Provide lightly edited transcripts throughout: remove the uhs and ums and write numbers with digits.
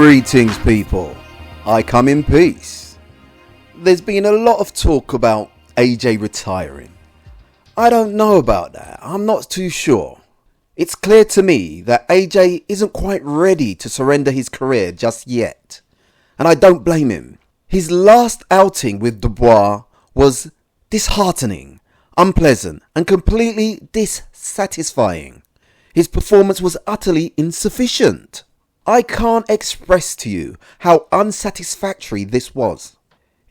Greetings, people. I come in peace. There's been a lot of talk about AJ retiring. I don't know about that. I'm not too sure. It's clear to me that AJ isn't quite ready to surrender his career just yet. And I don't blame him. His last outing with Dubois was disheartening, unpleasant, and completely dissatisfying. His performance was utterly insufficient. I can't express to you how unsatisfactory this was.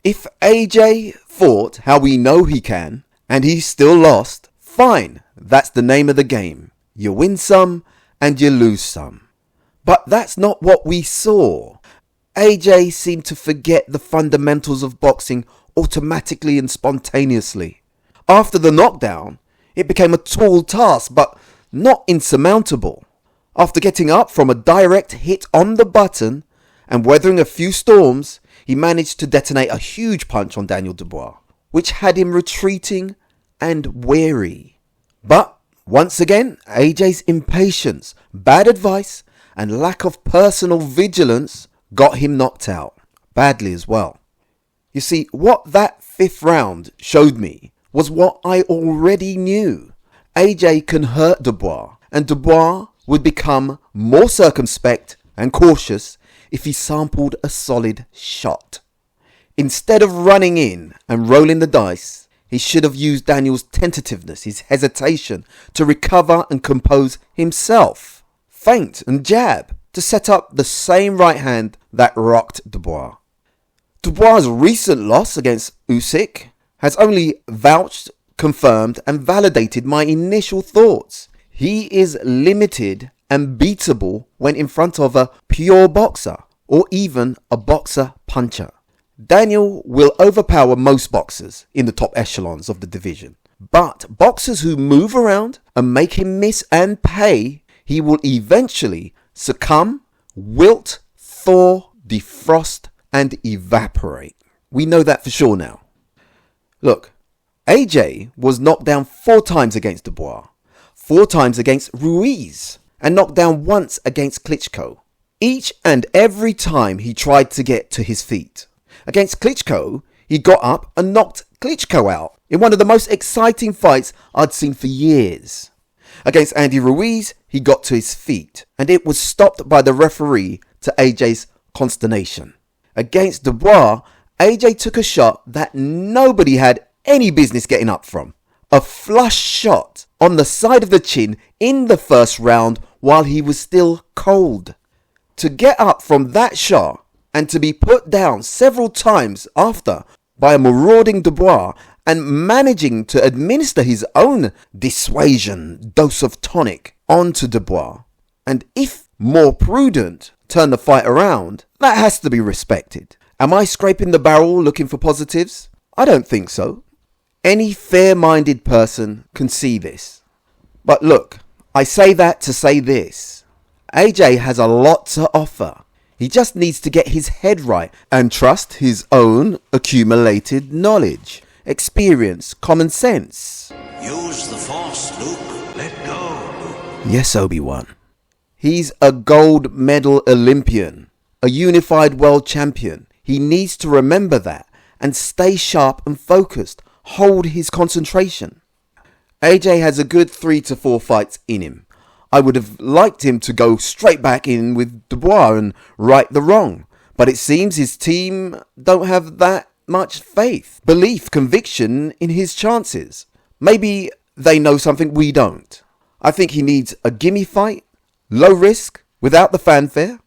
If AJ fought how we know he can, and he still lost, fine, that's the name of the game. You win some, and you lose some. But that's not what we saw. AJ seemed to forget the fundamentals of boxing automatically and spontaneously. After the knockdown, it became a tall task, but not insurmountable. After getting up from a direct hit on the button and weathering a few storms, he managed to detonate a huge punch on Daniel Dubois, which had him retreating and wary. But once again, AJ's impatience, bad advice, and lack of personal vigilance got him knocked out, badly as well. You see, what that fifth round showed me was what I already knew. AJ can hurt Dubois, and Dubois would become more circumspect and cautious if he sampled a solid shot. Instead of running in and rolling the dice, he should have used Daniel's tentativeness, his hesitation, to recover and compose himself. Feint and jab to set up the same right hand that rocked Dubois. Dubois' recent loss against Usyk has only vouched, confirmed and validated my initial thoughts. He is limited and beatable when in front of a pure boxer or even a boxer puncher. Daniel will overpower most boxers in the top echelons of the division. But boxers who move around and make him miss and pay, he will eventually succumb, wilt, thaw, defrost and evaporate. We know that for sure now. Look, AJ was knocked down 4 times against Dubois, 4 times against Ruiz, and knocked down once against Klitschko. Each and every time he tried to get to his feet. Against Klitschko, he got up and knocked Klitschko out in one of the most exciting fights I'd seen for years. Against Andy Ruiz, he got to his feet, and it was stopped by the referee to AJ's consternation. Against Dubois, AJ took a shot that nobody had any business getting up from. A flush shot on the side of the chin in the first round while he was still cold. To get up from that shot and to be put down several times after by a marauding Dubois and managing to administer his own dissuasion dose of tonic onto Dubois, and if more prudent, turn the fight around, that has to be respected. Am I scraping the barrel looking for positives? I don't think so. Any fair-minded person can see this. But look, I say that to say this. AJ has a lot to offer. He just needs to get his head right and trust his own accumulated knowledge, experience, common sense. Use the Force, Luke. Let go, Luke. Yes, Obi-Wan. He's a gold medal Olympian, a unified world champion. He needs to remember that and stay sharp and focused. Hold his concentration. AJ has a good 3 to 4 fights in him. I would have liked him to go straight back in with Dubois and right the wrong. But it seems his team don't have that much faith, belief, conviction in his chances. Maybe they know something we don't. I think he needs a gimme fight, low risk, without the fanfare.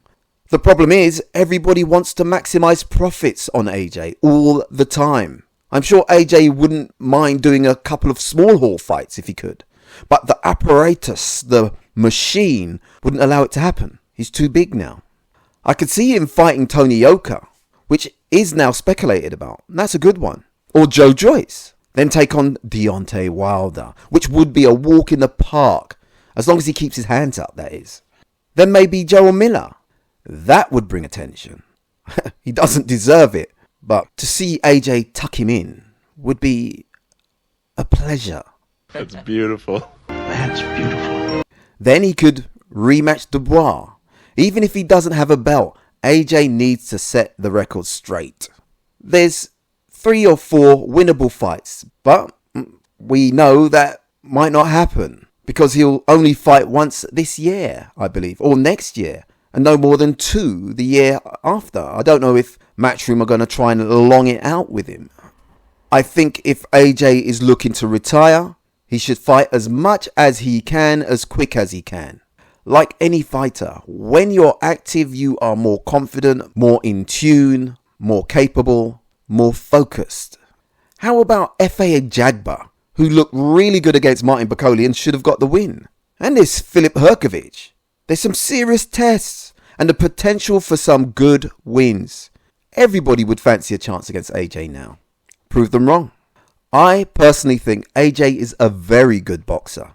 The problem is everybody wants to maximize profits on AJ all the time. I'm sure AJ wouldn't mind doing a couple of small hall fights if he could. But the apparatus, the machine, wouldn't allow it to happen. He's too big now. I could see him fighting Tony Yoka, which is now speculated about. And that's a good one. Or Joe Joyce. Then take on Deontay Wilder, which would be a walk in the park. As long as he keeps his hands up, that is. Then maybe Joe Miller. That would bring attention. He doesn't deserve it. But to see AJ tuck him in would be a pleasure. That's beautiful. That's beautiful. Then he could rematch Dubois. Even if he doesn't have a belt, AJ needs to set the record straight. There's 3 or 4 winnable fights, but we know that might not happen because he'll only fight once this year, I believe, or next year, and no more than 2 the year after. I don't know if Matchroom are going to try and long it out with him. I think if AJ is looking to retire, he should fight as much as he can, as quick as he can. Like any fighter, when you're active, you are more confident, more in tune, more capable, more focused. How about F.A. Jagba, who looked really good against Martin Bakole and should have got the win? And this Filip Hrgović. There's some serious tests and the potential for some good wins. Everybody would fancy a chance against AJ now. Prove them wrong. I personally think AJ is a very good boxer.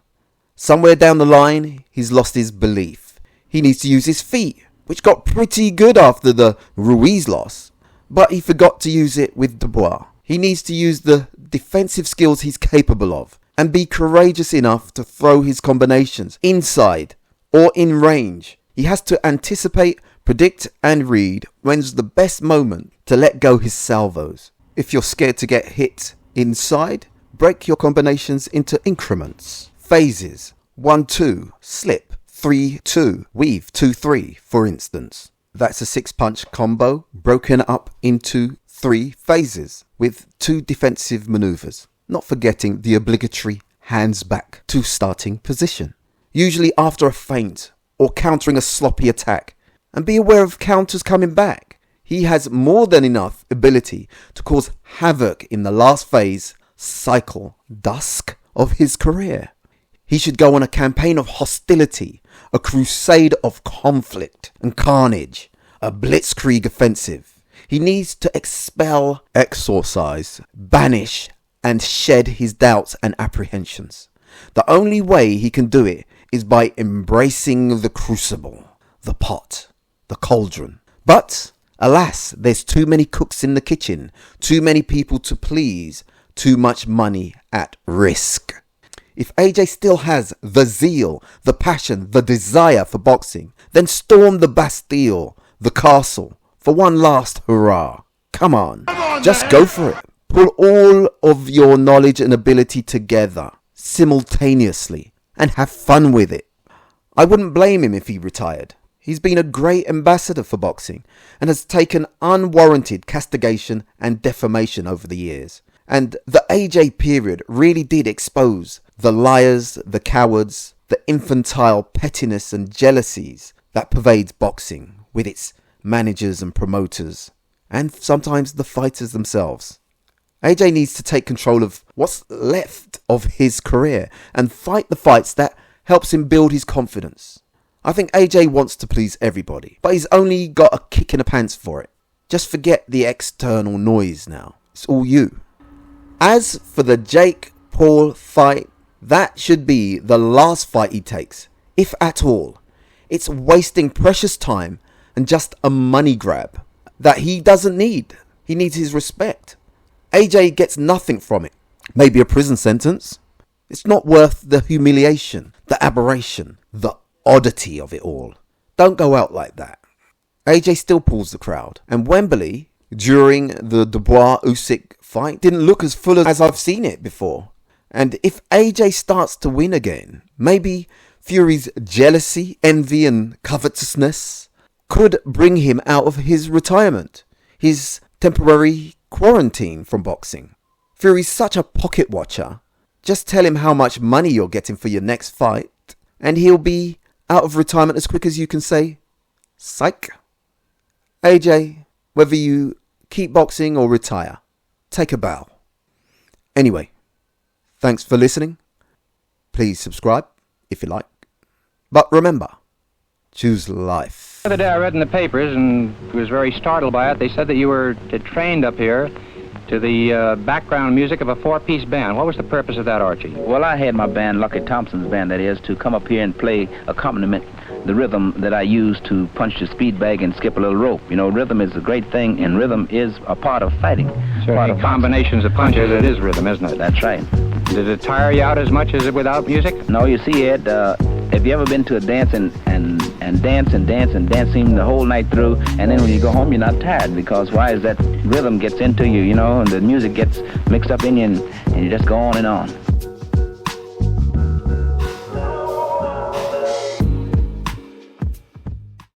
Somewhere down the line, he's lost his belief. He needs to use his feet, which got pretty good after the Ruiz loss, but he forgot to use it with Dubois. He needs to use the defensive skills he's capable of and be courageous enough to throw his combinations inside or in range. He has to anticipate, predict and read when's the best moment to let go his salvos. If you're scared to get hit inside, break your combinations into increments, phases, 1-2, slip, 3-2, weave, 2-3, for instance. That's a 6-punch combo broken up into 3 phases with 2 defensive maneuvers, not forgetting the obligatory hands back to starting position, usually after a feint or countering a sloppy attack, and be aware of counters coming back. He has more than enough ability to cause havoc in the last phase, cycle, dusk of his career. He should go on a campaign of hostility, a crusade of conflict and carnage, a blitzkrieg offensive. He needs to expel, exorcise, banish and shed his doubts and apprehensions. The only way he can do it is by embracing the crucible, the pot, the cauldron. But alas, there's too many cooks in the kitchen, too many people to please, too much money at risk. If AJ still has the zeal, the passion, the desire for boxing, then storm the Bastille, the castle, for one last hurrah. Come on, just go for it. Pull all of your knowledge and ability together, simultaneously, and have fun with it. I wouldn't blame him if he retired. He's been a great ambassador for boxing and has taken unwarranted castigation and defamation over the years. And the AJ period really did expose the liars, the cowards, the infantile pettiness and jealousies that pervades boxing with its managers and promoters, and sometimes the fighters themselves. AJ needs to take control of what's left of his career and fight the fights that helps him build his confidence. I think AJ wants to please everybody, but he's only got a kick in the pants for it. Just forget the external noise now. It's all you. As for the Jake Paul fight, that should be the last fight he takes, if at all. It's wasting precious time and just a money grab that he doesn't need. He needs his respect. AJ gets nothing from it. Maybe a prison sentence. It's not worth the humiliation, the aberration, the oddity of it all. Don't go out like that. AJ still pulls the crowd. And Wembley, during the Dubois-Usyk fight, didn't look as full as I've seen it before. And if AJ starts to win again, maybe Fury's jealousy, envy and covetousness could bring him out of his retirement, his temporary quarantine from boxing. Fury's such a pocket watcher. Just tell him how much money you're getting for your next fight, and he'll be out of retirement as quick as you can say, psych. AJ, whether you keep boxing or retire, take a bow. Anyway, thanks for listening. Please subscribe if you like. But remember, choose life. The other day I read in the papers and was very startled by it. They said that you were trained up here to the background music of a 4-piece band. What was the purpose of that, Archie? Well, I had my band, Lucky Thompson's band, that is, to come up here and play accompaniment, the rhythm that I use to punch the speed bag and skip a little rope. You know, rhythm is a great thing, and rhythm is a part of fighting. Certainly, combinations of punches, it is rhythm, isn't it? That's right. Did it tire you out as much as it without music? No, you see, Ed, Have you ever been to a dance and dancing the whole night through, and then when you go home, you're not tired, because why is that rhythm gets into you, you know, and the music gets mixed up in you, and you just go on and on.